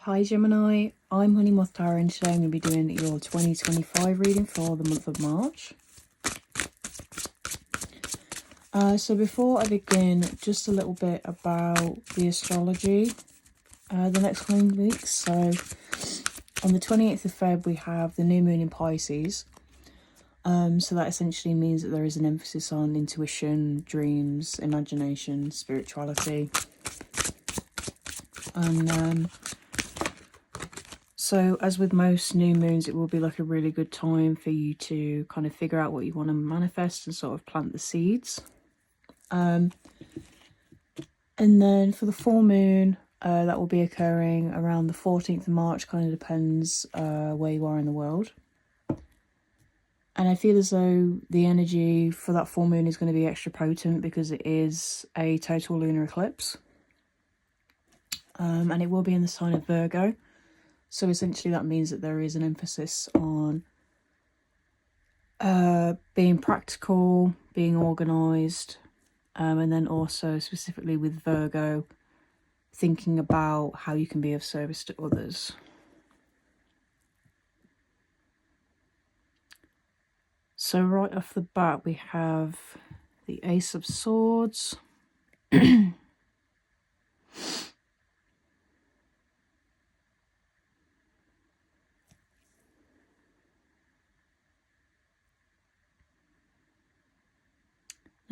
Hi Gemini, I'm Honey Moth Tara and today I'm going to be doing your 2025 reading for the month of March. So before I begin, just a little bit about the astrology the next coming weeks. So on the 28th of Feb we have the new moon in Pisces. So that essentially means that there is an emphasis on intuition, dreams, imagination, spirituality. And so as with most new moons, it will be like a really good time for you to kind of figure out what you want to manifest and sort of plant the seeds. And then for the full moon, that will be occurring around the 14th of March, kind of depends where you are in the world. And I feel as though the energy for that full moon is going to be extra potent because it is a total lunar eclipse. And it will be in the sign of Virgo. So essentially that means that there is an emphasis on being practical, being organised, and then also specifically with Virgo, thinking about how you can be of service to others. So right off the bat we have the Ace of Swords.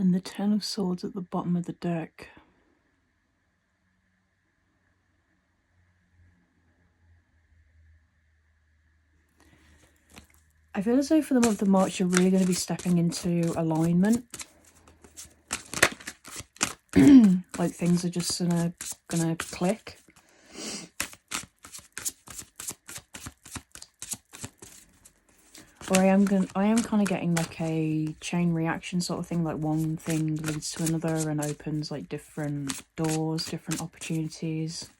And the Ten of Swords at the bottom of the deck. I feel as though for the month of March you're really going to be stepping into alignment. Like things are just gonna click. Or I am kind of getting like a chain reaction sort of thing, like one thing leads to another and opens like different doors, different opportunities.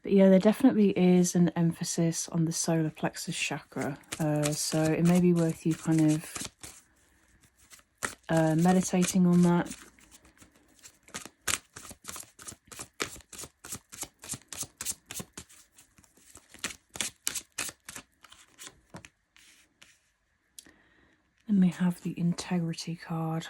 But yeah, there definitely is an emphasis on the solar plexus chakra. So it may be worth you kind of meditating on that. Then we have the Integrity card.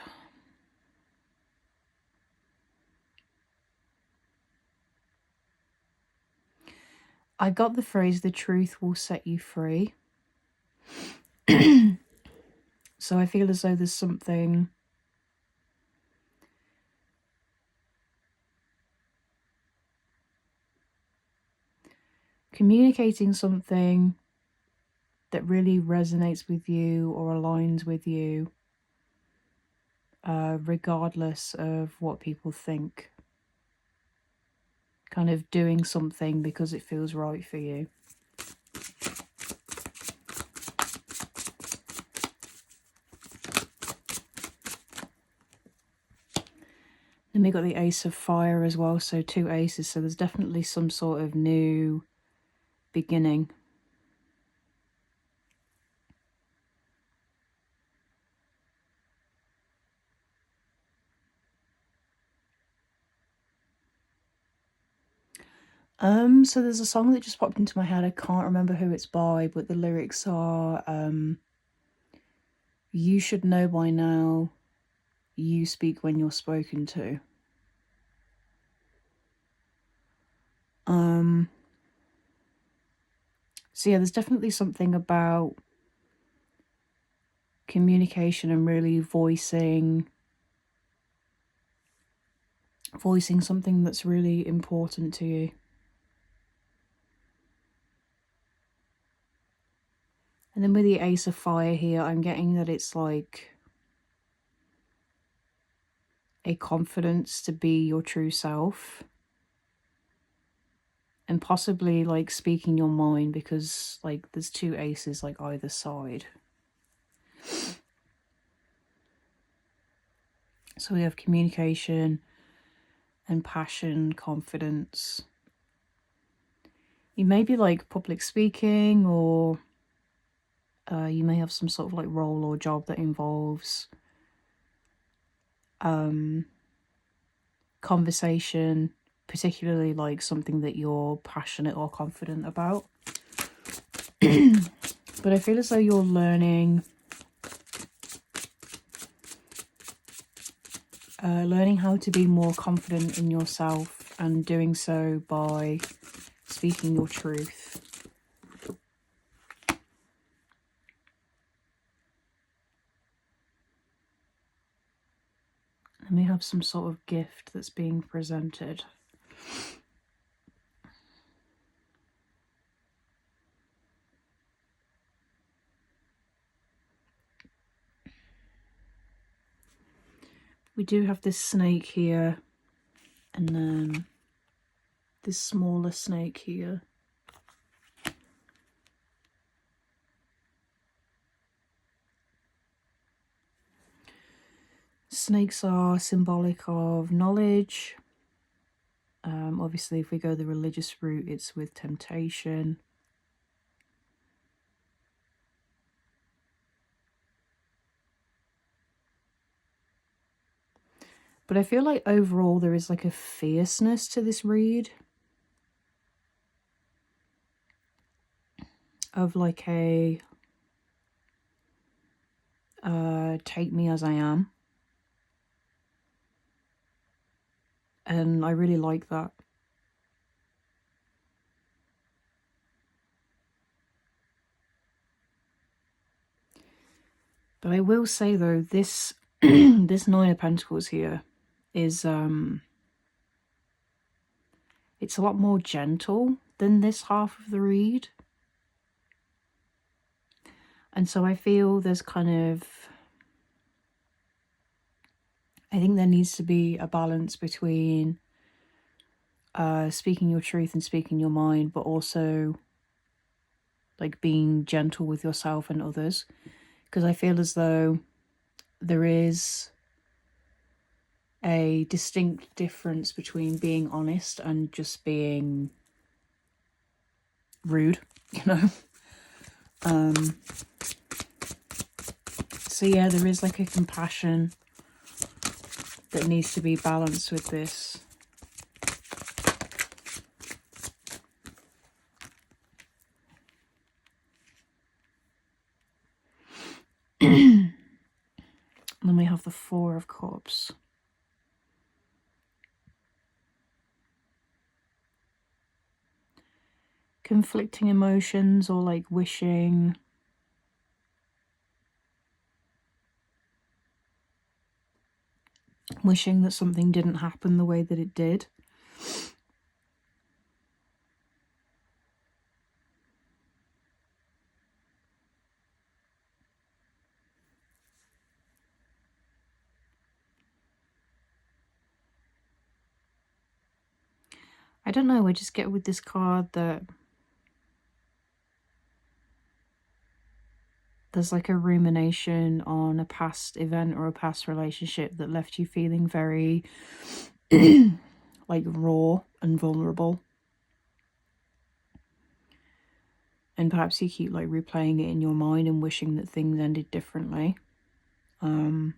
I got the phrase, the truth will set you free. So I feel as though there's something communicating something that really resonates with you or aligns with you, regardless of what people think. Kind of doing something because it feels right for you. Then we got the Ace of Fire as well, so two aces, so there's definitely some sort of new beginning. So there's a song that just popped into my head. I can't remember who it's by, but the lyrics are, you should know by now, you speak when you're spoken to. So yeah, there's definitely something about communication and really voicing something that's really important to you. And then with the Ace of Fire here, I'm getting that it's like a confidence to be your true self. And possibly like speaking your mind, because like there's two aces like either side. So we have communication and passion, confidence. You may be like public speaking or You may have some sort of like role or job that involves conversation, particularly like something that you're passionate or confident about. But I feel as though you're learning how to be more confident in yourself, and doing so by speaking your truth. And we have some sort of gift that's being presented. We do have this snake here, and then this smaller snake here. Snakes are symbolic of knowledge. Obviously, if we go the religious route, it's with temptation. But I feel like overall there is like a fierceness to this read. Of like a take me as I am. And I really like that. But I will say though, this this Nine of Pentacles here is it's a lot more gentle than this half of the read. And so I feel there's kind of, I think there needs to be a balance between speaking your truth and speaking your mind, but also like being gentle with yourself and others. Because I feel as though there is a distinct difference between being honest and just being rude, you know? So yeah, there is like a compassion that needs to be balanced with this. And then we have the Four of Cups. Conflicting emotions, or like wishing that something didn't happen the way that it did. I don't know, I just get with this card that there's like a rumination on a past event or a past relationship that left you feeling very like raw and vulnerable. And perhaps you keep like replaying it in your mind and wishing that things ended differently. But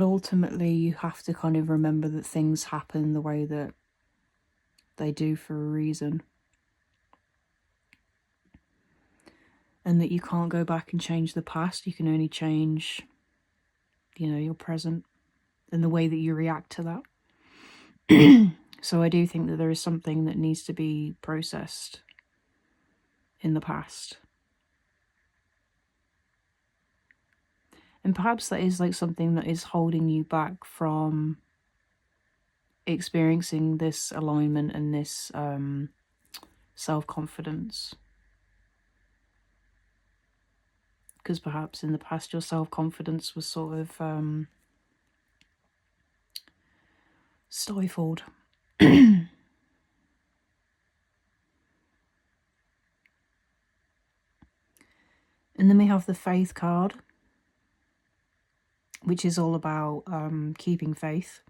ultimately you have to kind of remember that things happen the way that they do for a reason. And that you can't go back and change the past. You can only change, you know, your present and the way that you react to that. So I do think that there is something that needs to be processed in the past. And perhaps that is like something that is holding you back from experiencing this alignment and this self-confidence. Because perhaps in the past your self-confidence was sort of stifled. And then we have the Faith card, which is all about keeping faith.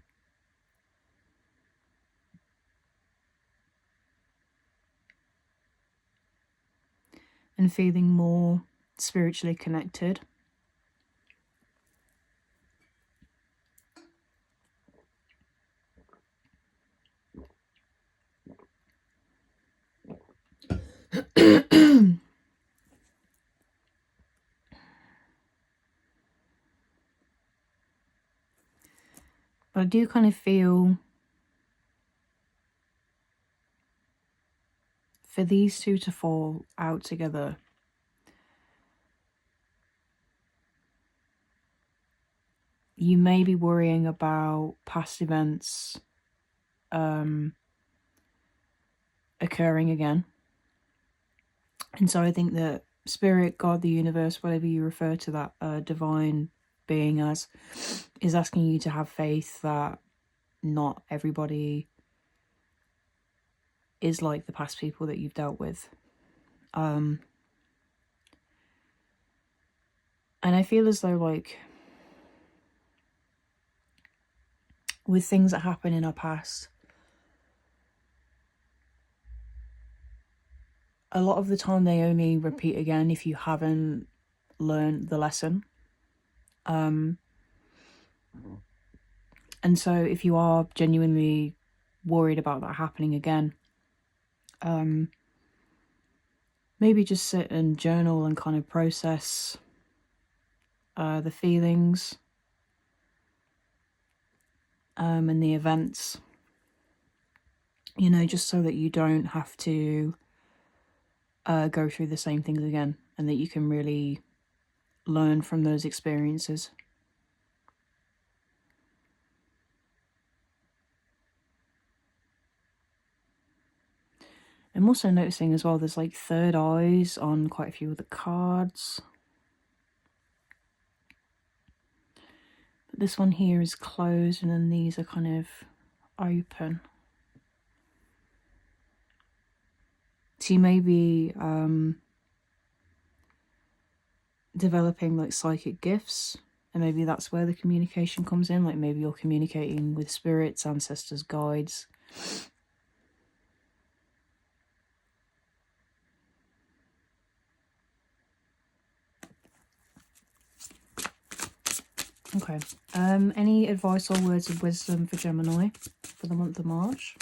and feeling more spiritually connected. But I do kind of feel for these two to fall out together, you may be worrying about past events occurring again. And so I think that Spirit, God, the universe, whatever you refer to that divine being as, is asking you to have faith that not everybody is like the past people that you've dealt with. And I feel as though, like, with things that happen in our past, a lot of the time they only repeat again if you haven't learned the lesson. And so if you are genuinely worried about that happening again, maybe just sit and journal and kind of process the feelings and the events, just so that you don't have to go through the same things again, and that you can really learn from those experiences. I'm also noticing as well there's like third eyes on quite a few of the cards. But this one here is closed and then these are kind of open. So you may be developing like psychic gifts, and maybe that's where the communication comes in. Like maybe you're communicating with spirits, ancestors, guides. Okay. Any advice or words of wisdom for Gemini for the month of March?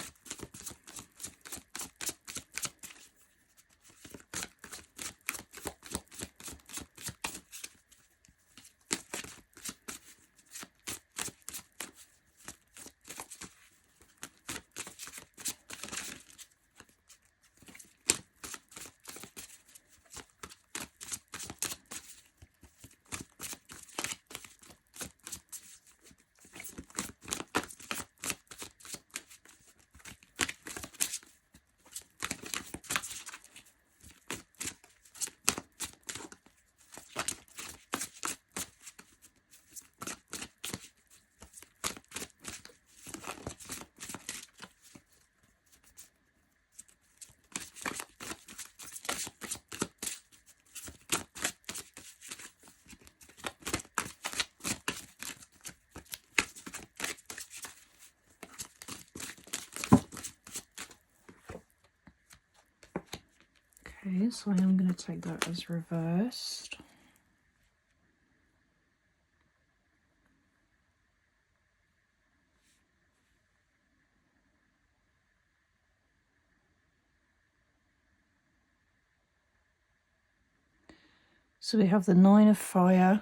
Okay, so I am going to take that as reversed. So we have the Nine of Fire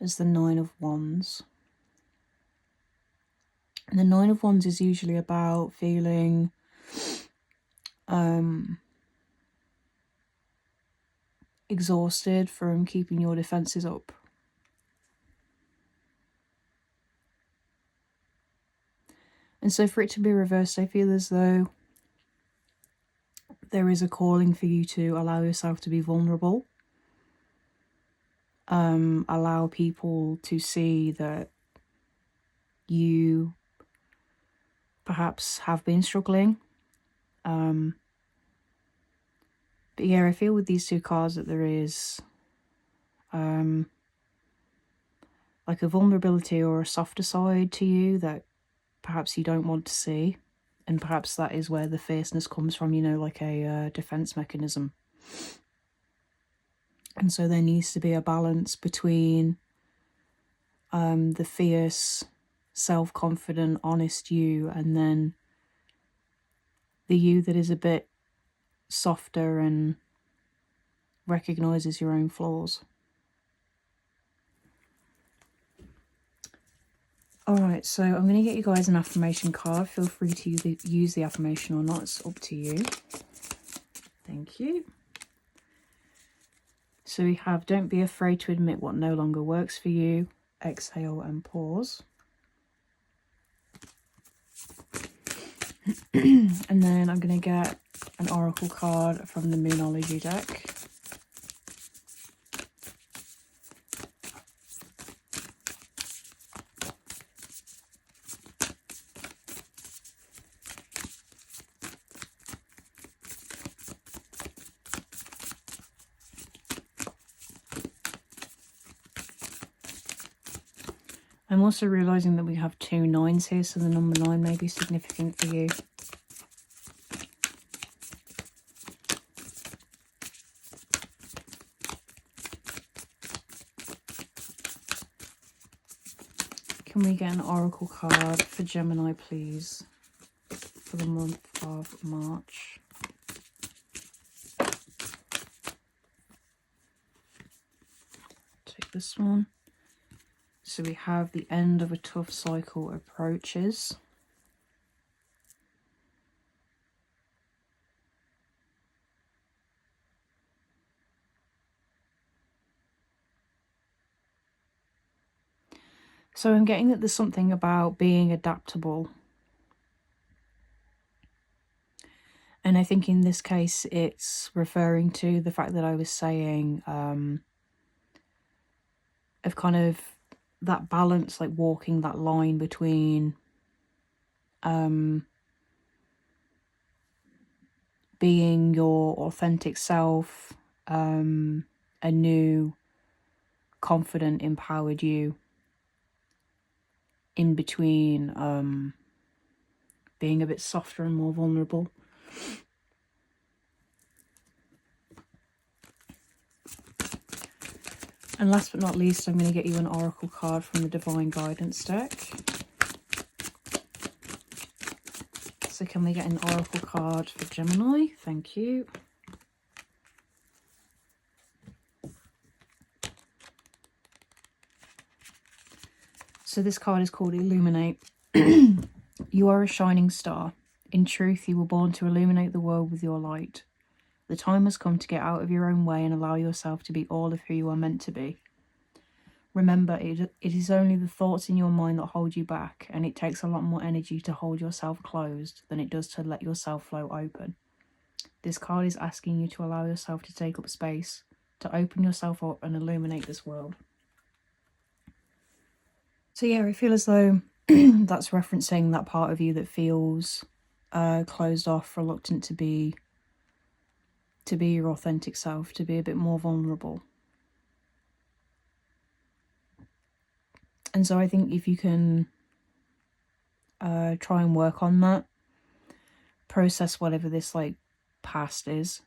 as the Nine of Wands. And the Nine of Wands is usually about feeling exhausted from keeping your defenses up. And so for it to be reversed, I feel as though there is a calling for you to allow yourself to be vulnerable. Allow people to see that you perhaps have been struggling. But yeah, I feel with these two cards that there is like a vulnerability or a softer side to you that perhaps you don't want to see. And perhaps that is where the fierceness comes from, you know, like a defense mechanism. And so there needs to be a balance between the fierce, self-confident, honest you, and then the you that is a bit softer and recognises your own flaws. Alright, so I'm going to get you guys an affirmation card. Feel free to use the affirmation or not. It's up to you. Thank you. So we have, don't be afraid to admit what no longer works for you. Exhale and pause. And then I'm going to get an oracle card from the Moonology deck. I'm also realising that we have 2 9s here, so the number 9 may be significant for you. Can we get an oracle card for Gemini, please, for the month of March? Take this one. So we have the end of a tough cycle approaches. So I'm getting that there's something about being adaptable. And I think in this case, it's referring to the fact that I was saying of kind of that balance, like walking that line between being your authentic self, a new, confident, empowered you, in between being a bit softer and more vulnerable. And last but not least, I'm going to get you an oracle card from the Divine Guidance deck. So can we get an oracle card for Gemini? Thank you. So this card is called Illuminate. You are a shining star. In truth, you were born to illuminate the world with your light. The time has come to get out of your own way and allow yourself to be all of who you are meant to be. Remember, it is only the thoughts in your mind that hold you back, and it takes a lot more energy to hold yourself closed than it does to let yourself flow open. This card is asking you to allow yourself to take up space, to open yourself up and illuminate this world. So yeah, I feel as though that's referencing that part of you that feels closed off, reluctant to be your authentic self, to be a bit more vulnerable. And so I think if you can try and work on that, process whatever this like past is,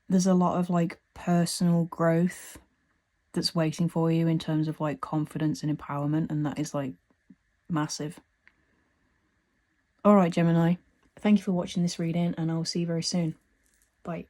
there's a lot of like personal growth that's waiting for you in terms of like confidence and empowerment, and that is like massive. All right, Gemini, thank you for watching this reading, and I'll see you very soon. Bye.